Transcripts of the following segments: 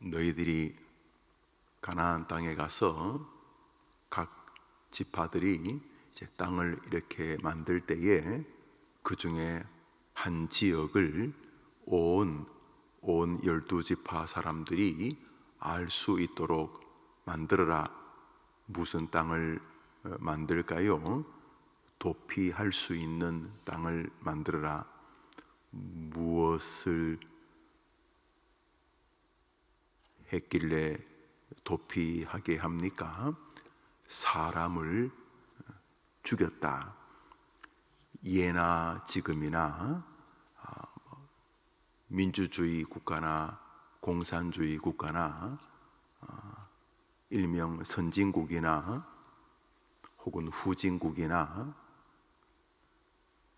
너희들이 가나안 땅에 가서 각 지파들이 이제 땅을 이렇게 만들 때에 그 중에 한 지역을 온 12지파 사람들이 알 수 있도록 만들어라. 무슨 땅을 만들까요? 도피할 수 있는 땅을 만들어라. 무엇을 했길래 도피하게 합니까? 사람을 죽였다. 예나 지금이나 민주주의 국가나 공산주의 국가나 일명 선진국이나 혹은 후진국이나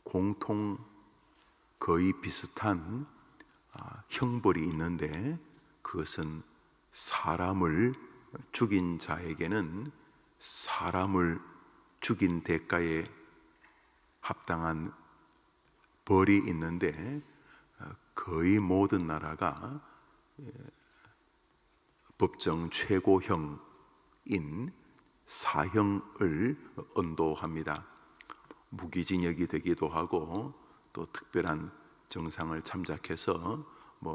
공통 거의 비슷한 형벌이 있는데, 그것은 사람을 죽인 자에게는 사람을 죽인 대가에 합당한 벌이 있는데, 거의 모든 나라가 법정 최고형인 사형을 언도합니다. 무기징역이 되기도 하고 또 특별한 정상을 참작해서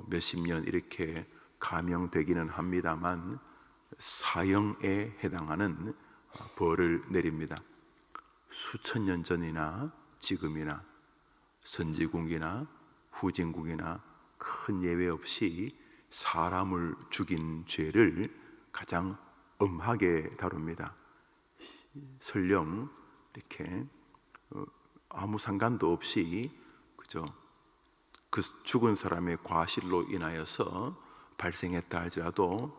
몇십 년 이렇게 감형되기는 합니다만 사형에 해당하는 벌을 내립니다. 수천 년 전이나 지금이나 선진국이나 후진국이나 큰 예외 없이 사람을 죽인 죄를 가장 엄하게 다룹니다. 설령 이렇게 아무 상관도 없이 그저 그 죽은 사람의 과실로 인하여서 발생했다 할지라도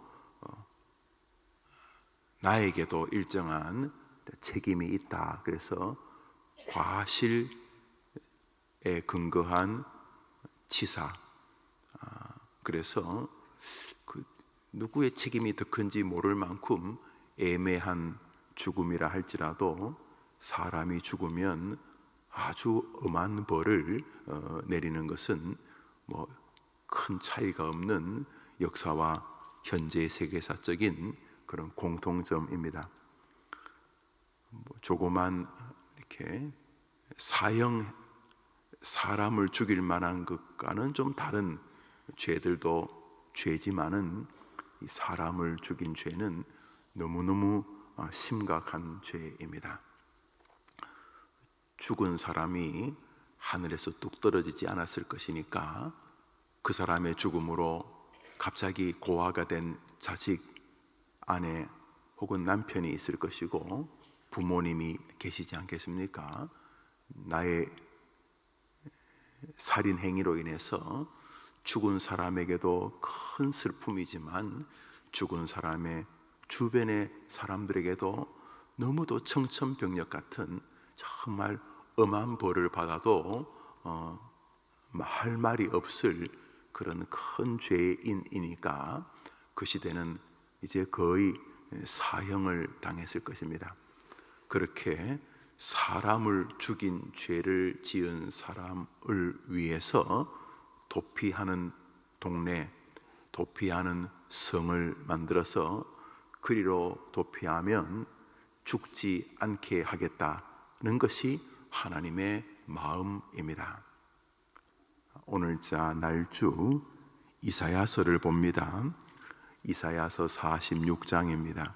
나에게도 일정한 책임이 있다. 그래서 과실에 근거한 치사, 그래서 그 누구의 책임이 더 큰지 모를 만큼 애매한 죽음이라 할지라도 사람이 죽으면 아주 엄한 벌을 내리는 것은 큰 차이가 없는 역사와 현재 세계사적인 그런 공통점입니다. 조그만 이렇게 사람을 죽일 만한 것과는 좀 다른 죄들도 죄지만은 이 사람을 죽인 죄는 너무너무 심각한 죄입니다. 죽은 사람이 하늘에서 뚝 떨어지지 않았을 것이니까 그 사람의 죽음으로 갑자기 고아가 된 자식, 아내 혹은 남편이 있을 것이고 부모님이 계시지 않겠습니까? 나의 살인 행위로 인해서 죽은 사람에게도 큰 슬픔이지만 죽은 사람의 주변의 사람들에게도 너무도 청천벽력 같은 정말 엄한 벌을 받아도 할 말이 없을 그런 큰 죄인이니까 그 시대는 이제 거의 사형을 당했을 것입니다. 그렇게 사람을 죽인 죄를 지은 사람을 위해서 도피하는 동네, 도피하는 성을 만들어서 그리로 도피하면 죽지 않게 하겠다는 것이 하나님의 마음입니다. 오늘자 날주 이사야서를 봅니다. 이사야서 46장입니다.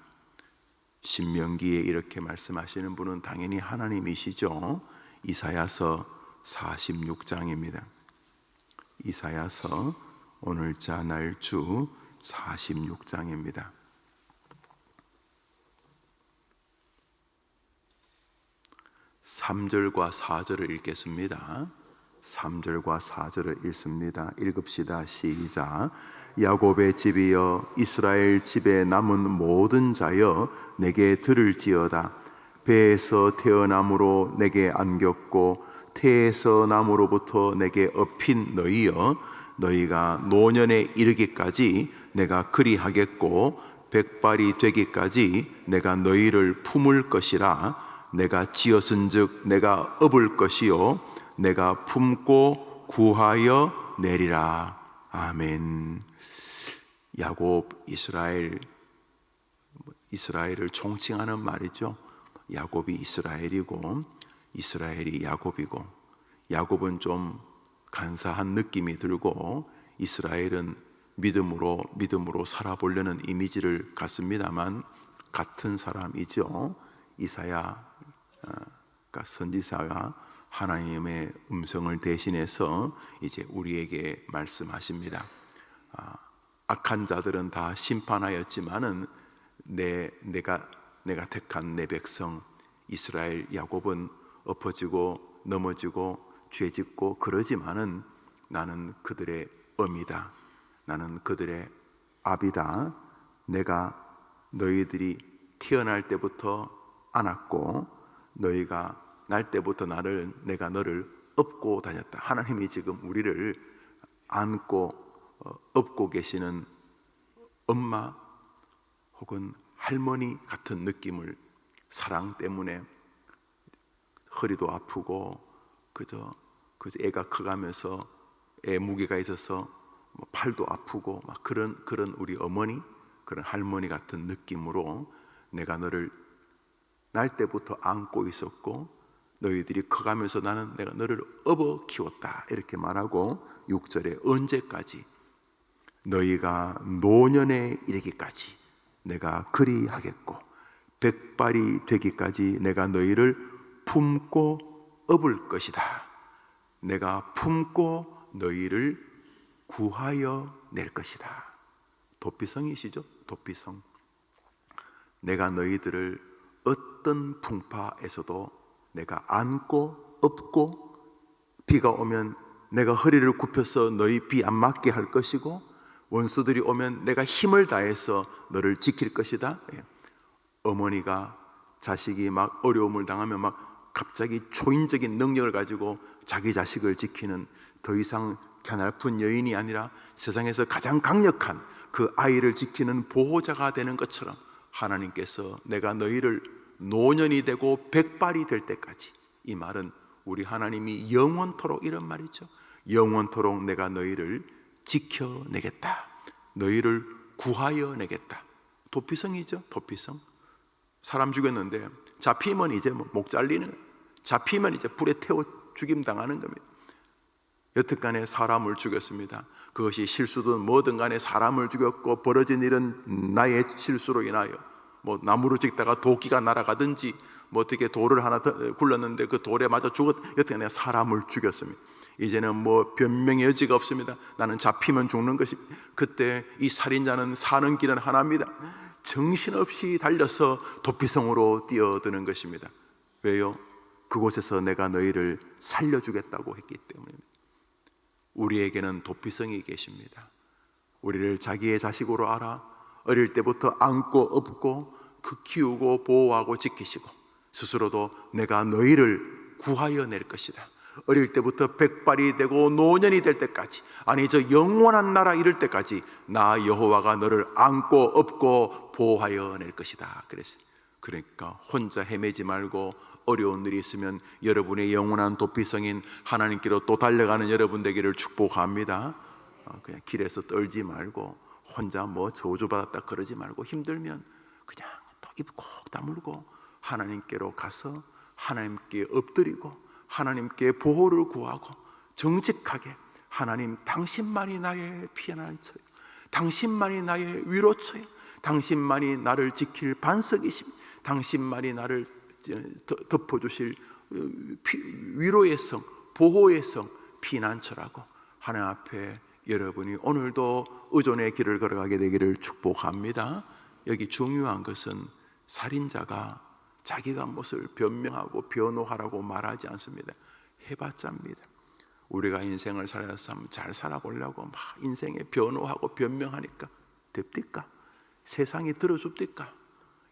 신명기에 이렇게 말씀하시는 분은 당연히 하나님이시죠. 이사야서 46장입니다. 이사야서 오늘자 날주 46장입니다. 3절과 4절을 읽겠습니다. 3절과 4절을 읽습니다. 읽읍시다. 시작. 야곱의 집이여, 이스라엘 집에 남은 모든 자여, 내게 들을지어다. 배에서 태어남으로 내게 안겼고 태에서 남으로부터 내게 업힌 너희여, 너희가 노년에 이르기까지 내가 그리하겠고 백발이 되기까지 내가 너희를 품을 것이라. 내가 지었은즉 내가 업을 것이요 내가 품고 구하여 내리라. 아멘. 야곱, 이스라엘을 총칭하는 말이죠. 야곱이 이스라엘이고 이스라엘이 야곱이고, 야곱은 좀 간사한 느낌이 들고 이스라엘은 믿음으로 살아보려는 이미지를 갖습니다만 같은 사람이죠. 이사야 선지자가 하나님의 음성을 대신해서 이제 우리에게 말씀하십니다. 악한 자들은 다 심판하였지만은 내가 택한 내 백성 이스라엘 야곱은 엎어지고 넘어지고 죄짓고 그러지만은 나는 그들의 어미다. 나는 그들의 아비다. 내가 너희들이 태어날 때부터 안았고 너희가 날 때부터 내가 너를 업고 다녔다. 하나님이 지금 우리를 안고 업고 계시는 엄마 혹은 할머니 같은 느낌을, 사랑 때문에 허리도 아프고 그저 애가 커가면서 애 무게가 있어서 팔도 아프고 막 그런 우리 어머니, 그런 할머니 같은 느낌으로 내가 너를 날 때부터 안고 있었고 너희들이 커가면서 내가 너를 업어 키웠다 이렇게 말하고 6절에 언제까지? 너희가 노년에 이르기까지 내가 그리 하겠고 백발이 되기까지 내가 너희를 품고 업을 것이다. 내가 품고 너희를 구하여 낼 것이다. 도피성이시죠? 도피성. 내가 너희들을 어떤 풍파에서도 내가 안고 업고, 비가 오면 내가 허리를 굽혀서 너희 비 안 맞게 할 것이고, 원수들이 오면 내가 힘을 다해서 너를 지킬 것이다. 어머니가 자식이 막 어려움을 당하면 막 갑자기 초인적인 능력을 가지고 자기 자식을 지키는, 더 이상 갸냘픈 여인이 아니라 세상에서 가장 강력한 그 아이를 지키는 보호자가 되는 것처럼 하나님께서 내가 너희를 노년이 되고 백발이 될 때까지, 이 말은 우리 하나님이 영원토록 이런 말이죠. 영원토록 내가 너희를 지켜내겠다. 너희를 구하여 내겠다. 도피성이죠. 도피성. 사람 죽였는데 잡히면 이제 목 잘리는, 잡히면 이제 불에 태워 죽임 당하는 겁니다. 여태간에 사람을 죽였습니다. 그것이 실수든 뭐든 간에 사람을 죽였고 벌어진 일은 나의 실수로 인하여 뭐 나무를 찍다가 도끼가 날아가든지 뭐 어떻게 돌을 하나 굴렀는데 그 돌에 맞아 여태간에 사람을 죽였습니다. 이제는 뭐 변명의 여지가 없습니다. 나는 잡히면 죽는 것이. 그때 이 살인자는 사는 길은 하나입니다. 정신없이 달려서 도피성으로 뛰어드는 것입니다. 왜요? 그곳에서 내가 너희를 살려주겠다고 했기 때문입니다. 우리에게는 도피성이 계십니다. 우리를 자기의 자식으로 알아 어릴 때부터 안고 업고 그 키우고 보호하고 지키시고, 스스로도 내가 너희를 구하여 낼 것이다. 어릴 때부터 백발이 되고 노년이 될 때까지, 아니 저 영원한 나라 이를 때까지 나 여호와가 너를 안고 업고 보호하여 낼 것이다. 그랬어요. 그러니까 혼자 헤매지 말고 어려운 일이 있으면 여러분의 영원한 도피성인 하나님께로 또 달려가는 여러분 되기를 축복합니다. 그냥 길에서 떨지 말고 혼자 뭐 저주받았다 그러지 말고, 힘들면 그냥 또 입 꼭 다물고 하나님께로 가서 하나님께 엎드리고 하나님께 보호를 구하고 정직하게, 하나님 당신만이 나의 피난처요, 당신만이 나의 위로처요, 당신만이 나를 지킬 반석이심, 당신만이 나를 덮어주실 위로의 성, 보호의 성, 피난처라고 하나님 앞에 여러분이 오늘도 의존의 길을 걸어가게 되기를 축복합니다. 여기 중요한 것은 살인자가 자기가 무엇을 변명하고 변호하라고 말하지 않습니다. 해봤자입니다. 우리가 인생을 살아서 잘 살아보려고 막 인생에 변호하고 변명하니까 됩니까? 세상이 들어줍니까?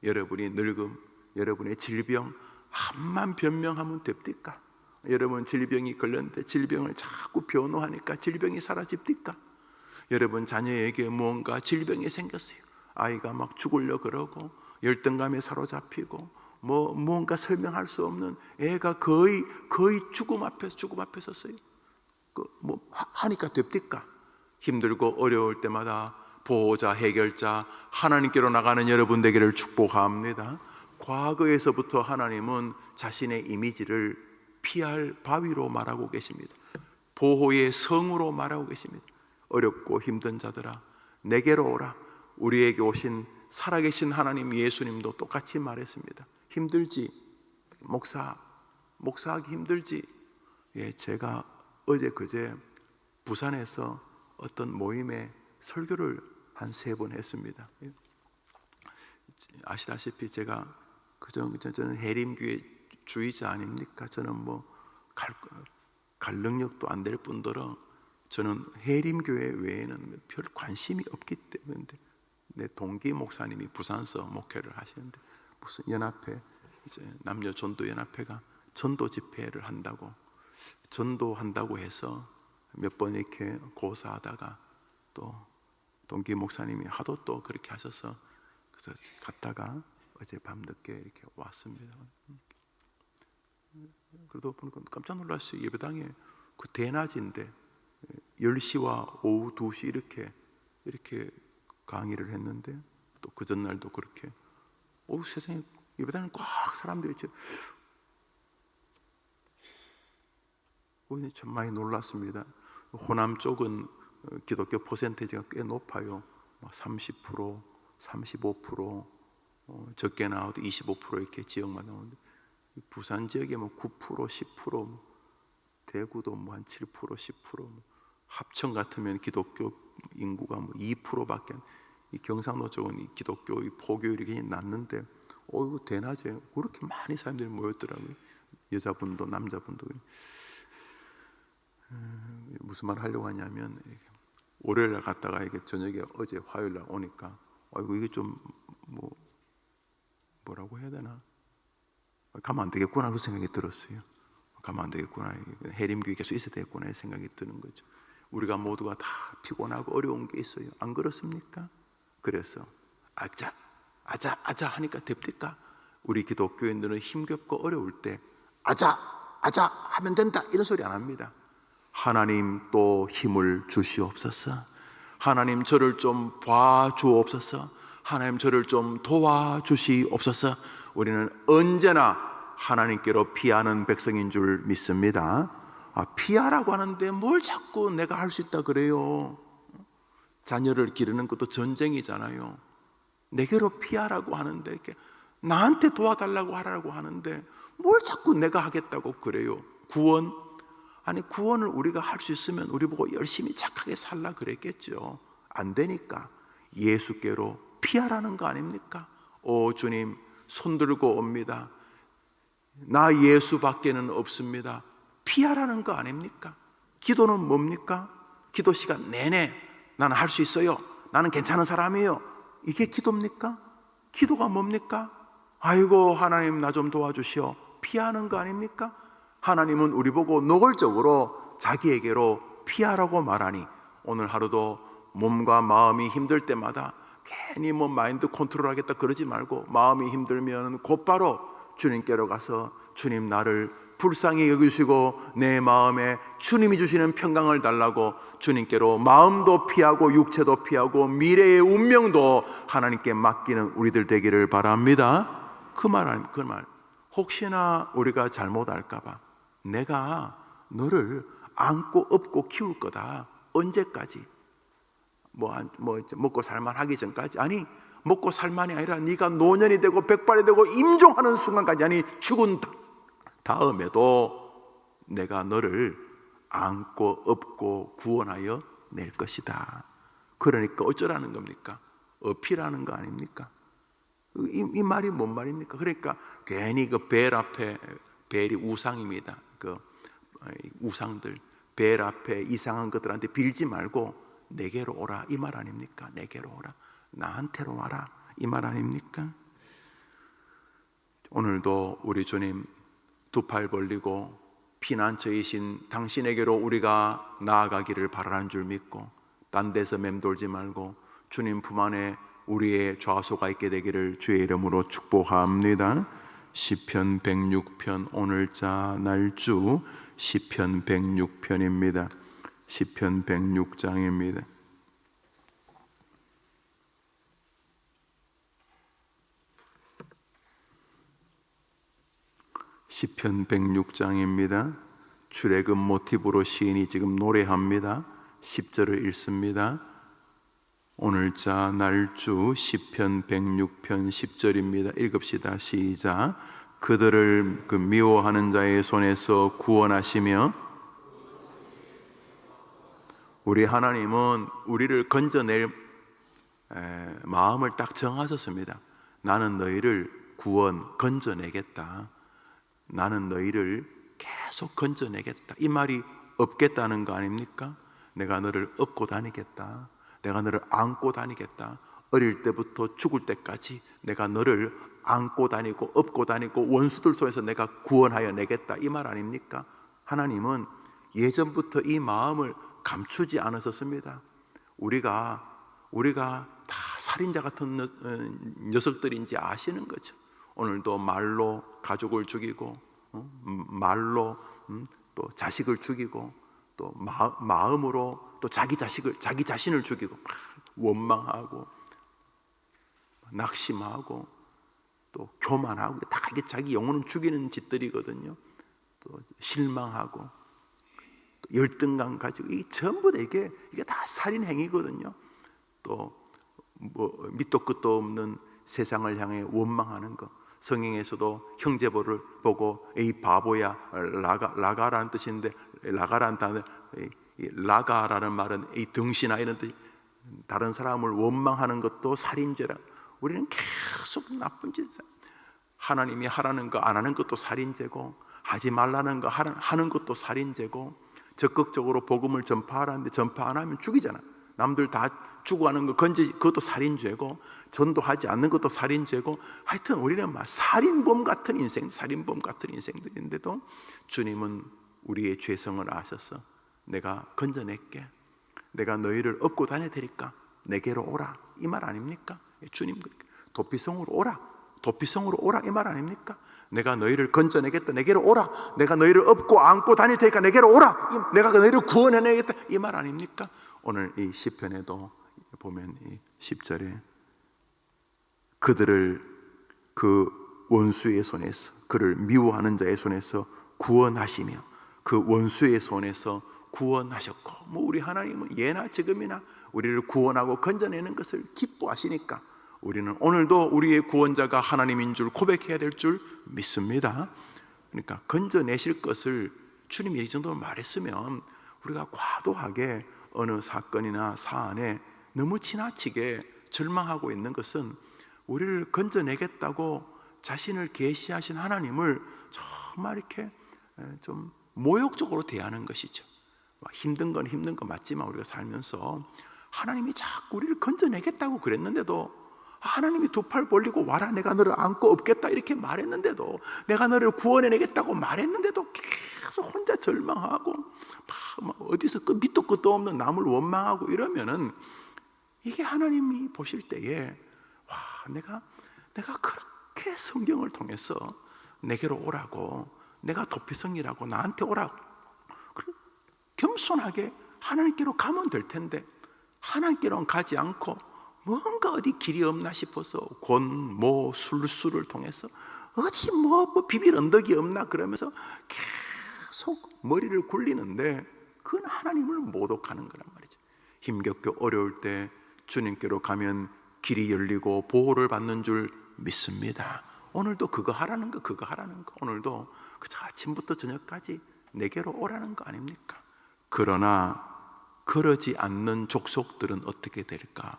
여러분이 늙음, 여러분의 질병 한만 변명하면 됩니까? 여러분 질병이 걸렸는데 질병을 자꾸 변호하니까 질병이 사라집니까? 여러분 자녀에게 무언가 질병이 생겼어요. 아이가 막 죽으려 그러고 열등감에 사로잡히고 무언가 설명할 수 없는 애가 거의 죽음 앞에 섰어요. 하니까 됩니까? 힘들고 어려울 때마다 보호자, 해결자, 하나님께로 나가는 여러분 되기를 축복합니다. 과거에서부터 하나님은 자신의 이미지를 피할 바위로 말하고 계십니다. 보호의 성으로 말하고 계십니다. 어렵고 힘든 자들아 내게로 오라. 우리에게 오신 살아계신 하나님 예수님도 똑같이 말했습니다. 힘들지? 목사하기 힘들지? 예, 제가 어제 그제 부산에서 어떤 모임에 설교를 한 3번 했습니다. 아시다시피 제가 저는 해림교회 주의자 아닙니까? 저는 뭐 갈 능력도 안 될 뿐더러 저는 해림교회 외에는 별 관심이 없기 때문에 내 동기 목사님이 부산서 목회를 하시는데 무슨 연합회 이제 남녀 전도 연합회가 전도 집회를 전도한다고 해서 몇 번 이렇게 고사하다가 또 동기 목사님이 하도 또 그렇게 하셔서 그래서 갔다가 어제 밤늦게 이렇게 왔습니다. 그러다 보니까 깜짝 놀랐어요. 예배당에 그 대낮인데 10시와 오후 2시 이렇게 강의를 했는데 또 그 전날도 그렇게 세상에 예배당에 꽉 사람들이 참 많이 놀랐습니다. 호남 쪽은 기독교 퍼센테이지가 꽤 높아요. 30%, 35%, 적게 나와도 25% 이렇게 지역만 나오는데 부산 지역에 9%, 10%, 대구도 한 7%, 10%, 합천 같으면 기독교 인구가 2%밖에 이 경상도 쪽은 이 기독교 포교율이 굉장히 낮는데 이거 대낮에 그렇게 많이 사람들이 모였더라고요. 여자분도 남자분도. 무슨 말 하려고 하냐면 월요일날 갔다가 이게 저녁에 어제 화요일날 오니까 이게 좀 뭐라고 해야 되나 가면 안 되겠구나 그 생각이 들었어요. 가면 안 되겠구나, 해림교회 계속 있어야 되겠구나 이 생각이 드는 거죠. 우리가 모두가 다 피곤하고 어려운 게 있어요. 안 그렇습니까? 그래서 아자 하니까 됩니까? 우리 기독교인들은 힘겹고 어려울 때 아자 하면 된다 이런 소리 안 합니다. 하나님 또 힘을 주시옵소서. 하나님 저를 좀 봐주옵소서. 하나님 저를 좀 도와주시옵소서. 우리는 언제나 하나님께로 피하는 백성인 줄 믿습니다. 피하라고 하는데 뭘 자꾸 내가 할 수 있다 그래요. 자녀를 기르는 것도 전쟁이잖아요. 내게로 피하라고 하는데 이렇게 나한테 도와달라고 하라고 하는데 뭘 자꾸 내가 하겠다고 그래요. 구원을 우리가 할 수 있으면 우리 보고 열심히 착하게 살라 그랬겠죠. 안 되니까 예수께로 피하라는 거 아닙니까? 주님 손들고 옵니다. 나 예수밖에는 없습니다. 피하라는 거 아닙니까? 기도는 뭡니까? 기도 시간 내내 나는 할 수 있어요. 나는 괜찮은 사람이에요. 이게 기도입니까? 기도가 뭡니까? 아이고 하나님 나 좀 도와주시오. 피하는 거 아닙니까? 하나님은 우리 보고 노골적으로 자기에게로 피하라고 말하니 오늘 하루도 몸과 마음이 힘들 때마다 괜히 마인드 컨트롤 하겠다 그러지 말고 마음이 힘들면 곧바로 주님께로 가서 주님 나를 불쌍히 여기시고 내 마음에 주님이 주시는 평강을 달라고 주님께로 마음도 피하고 육체도 피하고 미래의 운명도 하나님께 맡기는 우리들 되기를 바랍니다. 그 말 혹시나 우리가 잘못 알까봐 내가 너를 안고 업고 키울 거다. 언제까지? 먹고 살만 하기 전까지? 아니 먹고 살만이 아니라 네가 노년이 되고 백발이 되고 임종하는 순간까지, 아니 죽은 다음에도 내가 너를 안고 업고 구원하여 낼 것이다. 그러니까 어쩌라는 겁니까? 어필하는 거 아닙니까? 이 말이 뭔 말입니까? 그러니까 괜히 그 벨 앞에, 벨이 우상입니다. 그 우상들 벨 앞에 이상한 것들한테 빌지 말고 내게로 오라 이 말 아닙니까? 내게로 오라, 나한테로 와라 이 말 아닙니까? 오늘도 우리 주님 두 팔 벌리고 피난처이신 당신에게로 우리가 나아가기를 바라는 줄 믿고 딴 데서 맴돌지 말고 주님 품 안에 우리의 좌소가 있게 되기를 주의 이름으로 축복합니다. 시편 106편 오늘자 날주 시편 106편입니다. 시편 106장입니다. 시편 106장입니다. 출애굽 모티브로 시인이 지금 노래합니다. 10절을 읽습니다. 오늘자 날주 시편 106편 10절입니다. 읽읍시다. 시작. 그들을 미워하는 자의 손에서 구원하시며, 우리 하나님은 우리를 건져낼 마음을 딱 정하셨습니다. 나는 너희를 건져내겠다. 나는 너희를 계속 건져내겠다. 이 말이 없겠다는 거 아닙니까? 내가 너를 업고 다니겠다. 내가 너를 안고 다니겠다. 어릴 때부터 죽을 때까지 내가 너를 안고 다니고 업고 다니고 원수들 손에서 내가 구원하여 내겠다. 이 말 아닙니까? 하나님은 예전부터 이 마음을 감추지 않으셨습니다. 우리가 다 살인자 같은 녀석들인지 아시는 거죠. 오늘도 말로 가족을 죽이고, 말로 또 자식을 죽이고, 또 마음으로 또 자기 자신을 죽이고, 원망하고 낙심하고 또 교만하고, 다 이게 자기 영혼을 죽이는 짓들이거든요. 또 실망하고 또 열등감 가지고, 이 전부 다 이게 다 살인 행위거든요. 또 밑도 끝도 없는 세상을 향해 원망하는 거. 성경에서도 형제보를 보고 이 바보야, 라가라는 뜻인데, 라가라는 단어, 라가라는 말은 이 등신아 이런 뜻. 다른 사람을 원망하는 것도 살인죄라. 우리는 계속 나쁜 짓. 하나님이 하라는 거 안 하는 것도 살인죄고, 하지 말라는 거 하는 것도 살인죄고, 적극적으로 복음을 전파하라는데 전파 안 하면 죽이잖아. 남들 다 죽어가는 거 그것도 살인죄고, 전도하지 않는 것도 살인죄고, 하여튼 우리는 막 살인범 같은 인생들인데도 주님은 우리의 죄성을 아셔서 내가 건져낼게, 내가 너희를 업고 다닐 테니까 내게로 오라, 이 말 아닙니까? 주님 도피성으로 오라 이 말 아닙니까? 내가 너희를 건져내겠다, 내게로 오라. 내가 너희를 업고 안고 다닐 테니까 내게로 오라. 내가 너희를 구원해내겠다, 이 말 아닙니까? 오늘 이 시편에도 보면 이 10절에 그들을 그 원수의 손에서, 그를 미워하는 자의 손에서 구원하시며, 그 원수의 손에서 구원하셨고, 우리 하나님은 예나 지금이나 우리를 구원하고 건져내는 것을 기뻐하시니까 우리는 오늘도 우리의 구원자가 하나님인 줄 고백해야 될 줄 믿습니다. 그러니까 건져내실 것을 주님이 이 정도로 말했으면 우리가 과도하게 어느 사건이나 사안에 너무 지나치게 절망하고 있는 것은 우리를 건져내겠다고 자신을 계시하신 하나님을 정말 이렇게 좀 모욕적으로 대하는 것이죠. 힘든 건 맞지만 우리가 살면서 하나님이 자꾸 우리를 건져내겠다고 그랬는데도, 하나님이 두 팔 벌리고 와라, 내가 너를 안고 업겠다 이렇게 말했는데도, 내가 너를 구원해내겠다고 말했는데도 계속 혼자 절망하고 어디서 밑도 끝도 없는 남을 원망하고 이러면은, 이게 하나님이 보실 때에 내가 그렇게 성경을 통해서 내게로 오라고, 내가 도피성이라고 나한테 오라고 겸손하게 하나님께로 가면 될 텐데, 하나님께로는 가지 않고 뭔가 어디 길이 없나 싶어서 술수를 통해서 어디 비빌 언덕이 없나 그러면서 계속 머리를 굴리는데, 그건 하나님을 모독하는 거란 말이죠. 힘겹게 어려울 때 주님께로 가면 길이 열리고 보호를 받는 줄 믿습니다. 오늘도 그거 하라는 거. 오늘도 그저 아침부터 저녁까지 내게로 오라는 거 아닙니까? 그러나 그러지 않는 족속들은 어떻게 될까?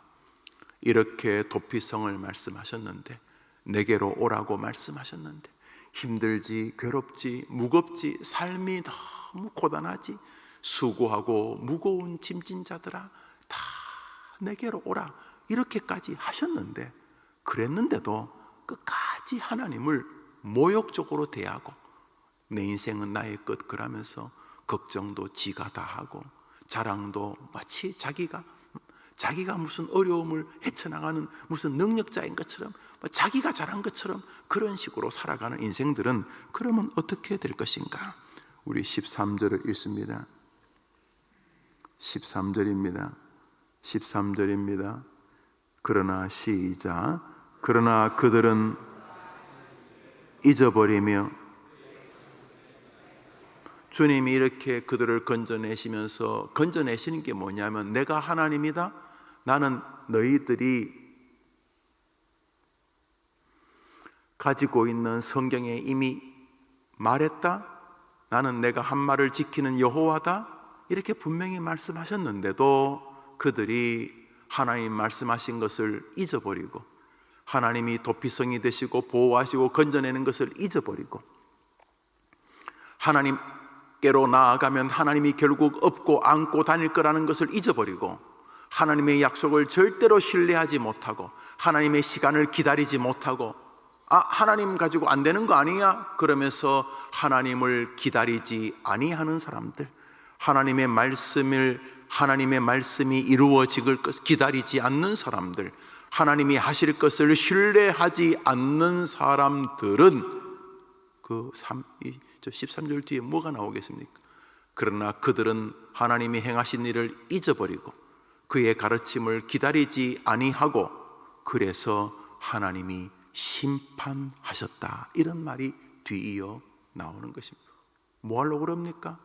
이렇게 도피성을 말씀하셨는데, 내게로 오라고 말씀하셨는데, 힘들지, 괴롭지, 무겁지, 삶이 너무 고단하지, 수고하고 무거운 짐진 자들아 다 내게로 오라, 이렇게까지 하셨는데, 그랬는데도 끝까지 하나님을 모욕적으로 대하고, 내 인생은 나의 것 그러면서 걱정도 지가 다 하고, 자랑도 마치 자기가 무슨 어려움을 헤쳐나가는 무슨 능력자인 것처럼, 자기가 잘한 것처럼 그런 식으로 살아가는 인생들은 그러면 어떻게 될 것인가? 우리 13절을 읽습니다. 13절입니다. 그러나 시작. 그러나 그들은 잊어버리며 주님이 이렇게 그들을 건져내시면서 건져내시는 게 뭐냐면, 내가 하나님이다, 나는 너희들이 가지고 있는 성경에 이미 말했다, 나는 내가 한 말을 지키는 여호와다, 이렇게 분명히 말씀하셨는데도 그들이 하나님 말씀하신 것을 잊어버리고, 하나님이 도피성이 되시고 보호하시고 건져내는 것을 잊어버리고, 하나님께로 나아가면 하나님이 결국 업고 안고 다닐 거라는 것을 잊어버리고, 하나님의 약속을 절대로 신뢰하지 못하고, 하나님의 시간을 기다리지 못하고, 하나님 가지고 안 되는 거 아니야? 그러면서 하나님을 기다리지 아니하는 사람들, 하나님의 말씀이 이루어질 것을 기다리지 않는 사람들, 하나님이 하실 것을 신뢰하지 않는 사람들은 그 13절 뒤에 뭐가 나오겠습니까? 그러나 그들은 하나님이 행하신 일을 잊어버리고 그의 가르침을 기다리지 아니하고, 그래서 하나님이 심판하셨다, 이런 말이 뒤이어 나오는 것입니다. 뭐 하려고 그럽니까?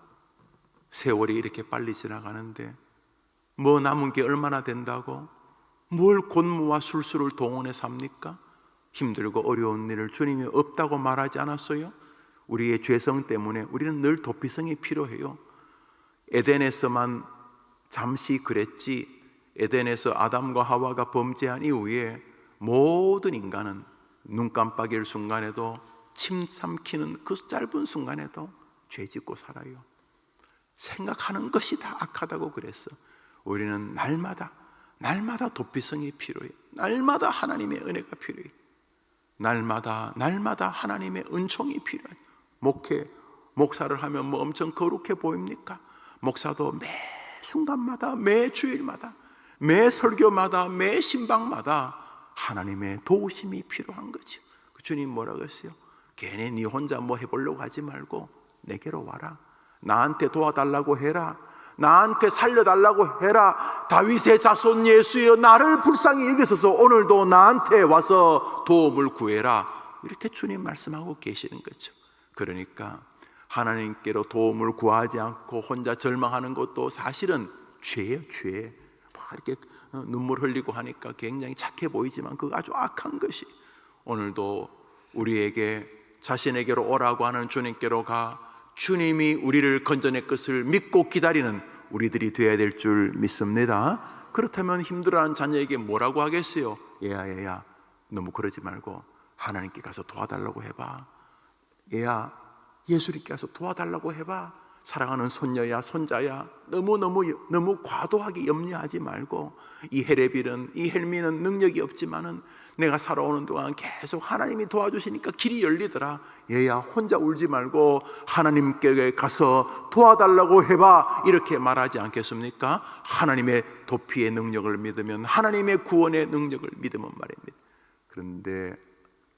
세월이 이렇게 빨리 지나가는데 뭐 남은 게 얼마나 된다고 뭘 곤모와 술수를 동원해 삽니까? 힘들고 어려운 일을 주님이 없다고 말하지 않았어요? 우리의 죄성 때문에 우리는 늘 도피성이 필요해요. 에덴에서만 잠시 그랬지, 에덴에서 아담과 하와가 범죄한 이후에 모든 인간은 눈 깜빡일 순간에도, 침 삼키는 그 짧은 순간에도 죄 짓고 살아요. 생각하는 것이 다 악하다고 그랬어. 우리는 날마다 도피성이 필요해. 날마다 하나님의 은혜가 필요해. 날마다 하나님의 은총이 필요해. 목사를 하면 뭐 엄청 거룩해 보입니까? 목사도 매 순간마다, 매 주일마다, 매 설교마다, 매 신방마다 하나님의 도우심이 필요한 거죠. 주님 뭐라고 했어요? 괜히 네 혼자 뭐 해보려고 하지 말고 내게로 와라. 나한테 도와달라고 해라. 나한테 살려달라고 해라. 다윗의 자손 예수여, 나를 불쌍히 여기소서. 오늘도 나한테 와서 도움을 구해라. 이렇게 주님 말씀하고 계시는 거죠. 그러니까 하나님께로 도움을 구하지 않고 혼자 절망하는 것도 사실은 죄예요, 죄. 이렇게 눈물 흘리고 하니까 굉장히 착해 보이지만 그거 아주 악한 것이, 오늘도 우리에게 자신에게로 오라고 하는 주님께로 가 주님이 우리를 건져낼 것을 믿고 기다리는 우리들이 되어야 될 줄 믿습니다. 그렇다면 힘들어하는 자녀에게 뭐라고 하겠어요? 얘야 너무 그러지 말고 하나님께 가서 도와달라고 해봐. 얘야 예수님께 가서 도와달라고 해봐. 사랑하는 손녀야 손자야, 너무 과도하게 염려하지 말고, 이 헬미는 능력이 없지만은 내가 살아오는 동안 계속 하나님이 도와주시니까 길이 열리더라. 얘야 혼자 울지 말고 하나님께 가서 도와달라고 해봐. 이렇게 말하지 않겠습니까? 하나님의 도피의 능력을 믿으면, 하나님의 구원의 능력을 믿으면 말입니다. 그런데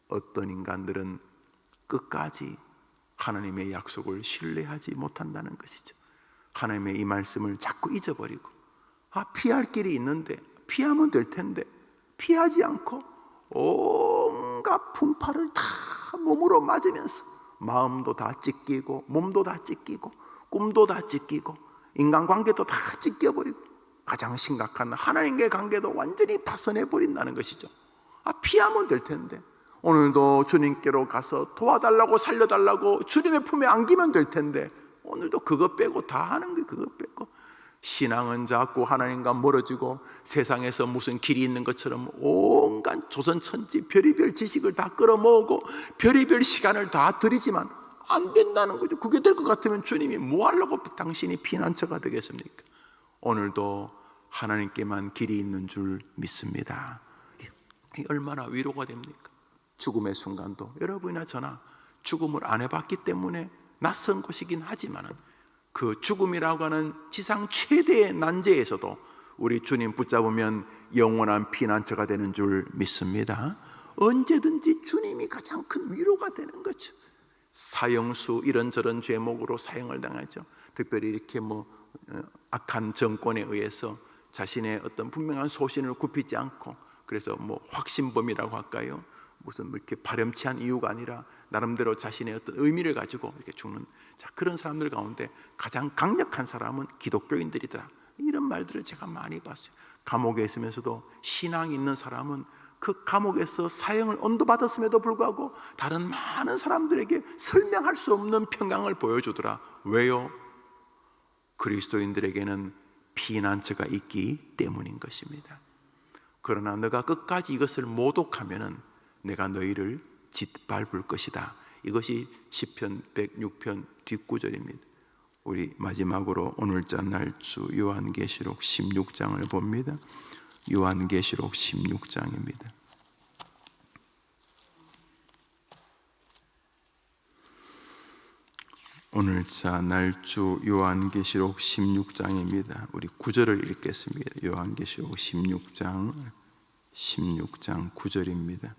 어떤 인간들은 끝까지 하나님의 약속을 신뢰하지 못한다는 것이죠. 하나님의 이 말씀을 자꾸 잊어버리고, 피할 길이 있는데 피하면 될 텐데 피하지 않고 온갖 분파를 다 몸으로 맞으면서 마음도 다 찢기고, 몸도 다 찢기고, 꿈도 다 찢기고, 인간관계도 다 찢겨버리고, 가장 심각한 하나님과의 관계도 완전히 파손해버린다는 것이죠. 피하면 될 텐데, 오늘도 주님께로 가서 도와달라고 살려달라고 주님의 품에 안기면 될 텐데, 오늘도 그거 빼고 다 하는 게 그거 빼고, 신앙은 자꾸 하나님과 멀어지고 세상에서 무슨 길이 있는 것처럼 온갖 조선천지 별의별 지식을 다 끌어모으고 별의별 시간을 다 들이지만 안 된다는 거죠. 그게 될 것 같으면 주님이 뭐 하려고 당신이 피난처가 되겠습니까? 오늘도 하나님께만 길이 있는 줄 믿습니다. 얼마나 위로가 됩니까? 죽음의 순간도 여러분이나 저나 죽음을 안 해봤기 때문에 낯선 것이긴 하지만, 그 죽음이라고 하는 지상 최대의 난제에서도 우리 주님 붙잡으면 영원한 피난처가 되는 줄 믿습니다. 언제든지 주님이 가장 큰 위로가 되는 거죠. 사형수, 이런저런 죄목으로 사형을 당하죠. 특별히 이렇게 악한 정권에 의해서 자신의 어떤 분명한 소신을 굽히지 않고, 그래서 확신범이라고 할까요? 무슨 뭐 이렇게 파렴치한 이유가 아니라 나름대로 자신의 어떤 의미를 가지고 이렇게 죽는, 자, 그런 사람들 가운데 가장 강력한 사람은 기독교인들이더라. 이런 말들을 제가 많이 봤어요. 감옥에 있으면서도 신앙이 있는 사람은 그 감옥에서 사형을 언도받았음에도 불구하고 다른 많은 사람들에게 설명할 수 없는 평강을 보여주더라. 왜요? 그리스도인들에게는 피난처가 있기 때문인 것입니다. 그러나 너가 끝까지 이것을 모독하면은 내가 너희를 짓밟을 것이다. 이것이 시편 106편 뒷구절입니다. 우리 마지막으로 오늘자 날주 요한계시록 16장을 봅니다. 요한계시록 16장입니다. 오늘자 날주 요한계시록 16장입니다. 우리 9절을 읽겠습니다. 요한계시록 16장 9절입니다.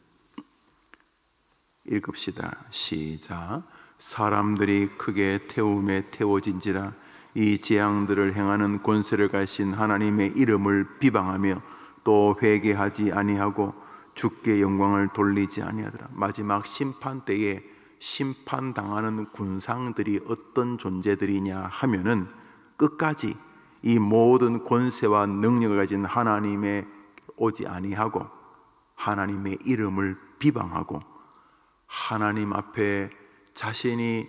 읽읍시다. 시작. 사람들이 크게 태움에 태워진지라 이 재앙들을 행하는 권세를 가신 하나님의 이름을 비방하며 또 회개하지 아니하고 주께 영광을 돌리지 아니하더라. 마지막 심판 때에 심판당하는 군상들이 어떤 존재들이냐 하면은 끝까지 이 모든 권세와 능력을 가진 하나님의 오지 아니하고 하나님의 이름을 비방하고 하나님 앞에 자신이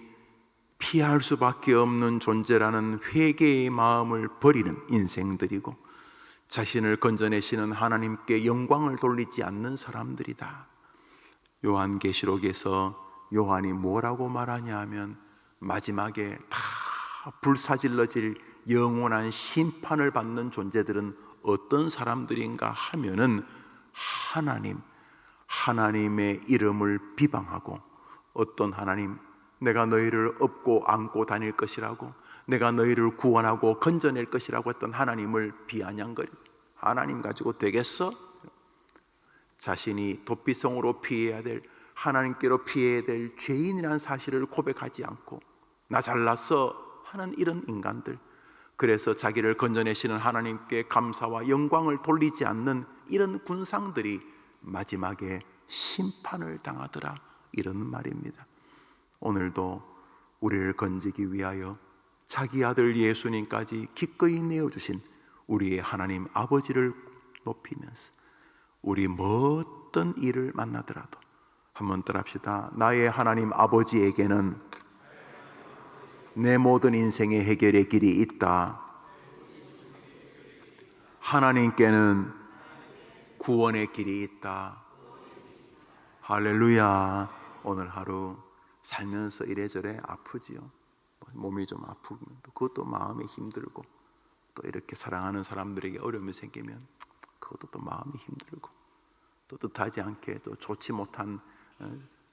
피할 수밖에 없는 존재라는 회개의 마음을 버리는 인생들이고 자신을 건져내시는 하나님께 영광을 돌리지 않는 사람들이다. 요한계시록에서 요한이 뭐라고 말하냐 하면 마지막에 다 불사질러질 영원한 심판을 받는 존재들은 어떤 사람들인가 하면은 하나님의 이름을 비방하고 어떤 하나님, 내가 너희를 업고 안고 다닐 것이라고, 내가 너희를 구원하고 건져낼 것이라고 했던 하나님을 비아냥거리고, 하나님 가지고 되겠어? 자신이 도피성으로 피해야 될, 하나님께로 피해야 될 죄인이라는 사실을 고백하지 않고 나 잘났어 하는 이런 인간들, 그래서 자기를 건져내시는 하나님께 감사와 영광을 돌리지 않는 이런 군상들이 마지막에 심판을 당하더라, 이런 말입니다. 오늘도 우리를 건지기 위하여 자기 아들 예수님까지 기꺼이 내어주신 우리의 하나님 아버지를 높이면서 우리 어떤 일을 만나더라도 한번 따라합시다. 나의 하나님 아버지에게는 내 모든 인생의 해결의 길이 있다. 하나님께는 구원의 길이 있다. 할렐루야. 오늘 하루 살면서 이래저래 아프지요. 몸이 좀 아프면 그것도 마음이 힘들고, 또 이렇게 사랑하는 사람들에게 어려움이 생기면 그것도 또 마음이 힘들고, 또 뜻하지 않게 또 좋지 못한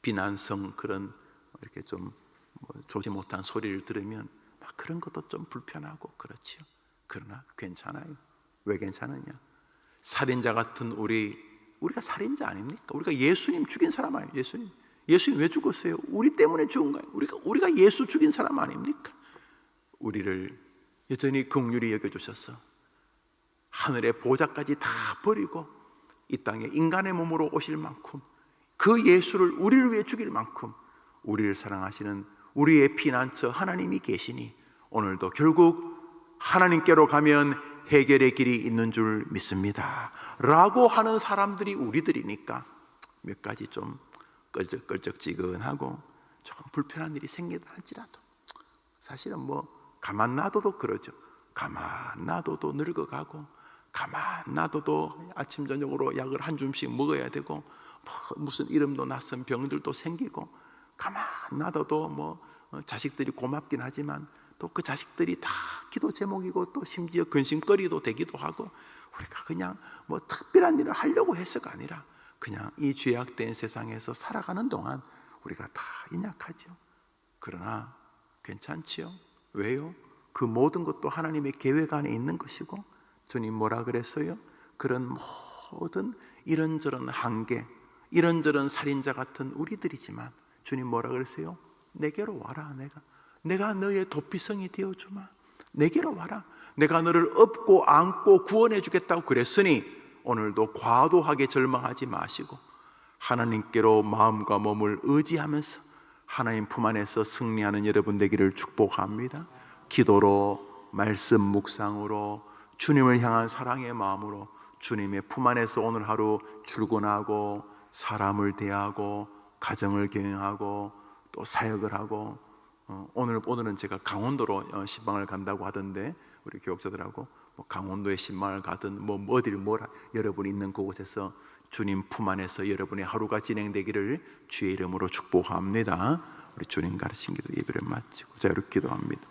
비난성 그런 이렇게 좀 좋지 못한 소리를 들으면 막 그런 것도 좀 불편하고 그렇지요. 그러나 괜찮아요. 왜 괜찮으냐? 살인자 같은 우리가 살인자 아닙니까? 우리가 예수님 죽인 사람 아니에요? 예수님 왜 죽었어요? 우리 때문에 죽은 거예요. 우리가 예수 죽인 사람 아닙니까? 우리를 여전히 긍휼히 여겨주셔서 하늘의 보좌까지 다 버리고 이 땅에 인간의 몸으로 오실 만큼, 그 예수를 우리를 위해 죽일 만큼 우리를 사랑하시는 우리의 피난처 하나님이 계시니 오늘도 결국 하나님께로 가면 해결의 길이 있는 줄 믿습니다 라고 하는 사람들이 우리들이니까 몇 가지 좀 껄쩍껄쩍지근하고 조금 불편한 일이 생기다 할지라도 사실은 가만 놔둬도 그러죠. 가만 놔둬도 늙어가고, 가만 놔둬도 아침 저녁으로 약을 한 줌씩 먹어야 되고, 무슨 이름도 낯선 병들도 생기고, 가만 놔둬도 자식들이 고맙긴 하지만 또 그 자식들이 다 기도 제목이고 또 심지어 근심거리도 되기도 하고, 우리가 그냥 특별한 일을 하려고 해서가 아니라 그냥 이 죄악된 세상에서 살아가는 동안 우리가 다 연약하죠. 그러나 괜찮지요. 왜요? 그 모든 것도 하나님의 계획 안에 있는 것이고, 주님 뭐라 그랬어요? 그런 모든 이런저런 한계, 이런저런 살인자 같은 우리들이지만 주님 뭐라 그랬어요? 내게로 와라. 내가 너의 도피성이 되어주마. 내게로 와라. 내가 너를 업고 안고 구원해 주겠다고 그랬으니 오늘도 과도하게 절망하지 마시고 하나님께로 마음과 몸을 의지하면서 하나님 품 안에서 승리하는 여러분 되기를 축복합니다. 기도로, 말씀 묵상으로, 주님을 향한 사랑의 마음으로 주님의 품 안에서 오늘 하루 출근하고 사람을 대하고 가정을 경영하고 또 사역을 하고, 오늘은 제가 강원도로 신방을 간다고 하던데, 우리 교역자들하고 강원도에 신방을 가든 여러분이 있는 그곳에서 주님 품 안에서 여러분의 하루가 진행되기를 주의 이름으로 축복합니다. 우리 주님 가르친 기도 예배를 마치고 자 이렇게 기도합니다.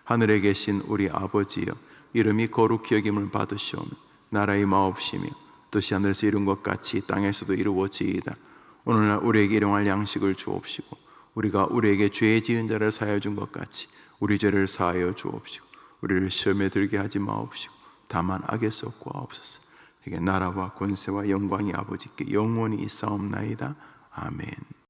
하늘에 계신 우리 아버지여, 이름이 거룩히 여김을 받으시오며 나라의 마옵시며 뜻이 하늘에서 이룬 것 같이 땅에서도 이루어지이다. 오늘날 우리에게 일용할 양식을 주옵시고 우리가 우리에게 죄 지은 자를 사하여 준 것 같이 우리 죄를 사하여 주옵시고 우리를 시험에 들게 하지 마옵시고 다만 악에서 구하옵소서. 이게 나라와 권세와 영광이 아버지께 영원히 있사옵나이다. 아멘.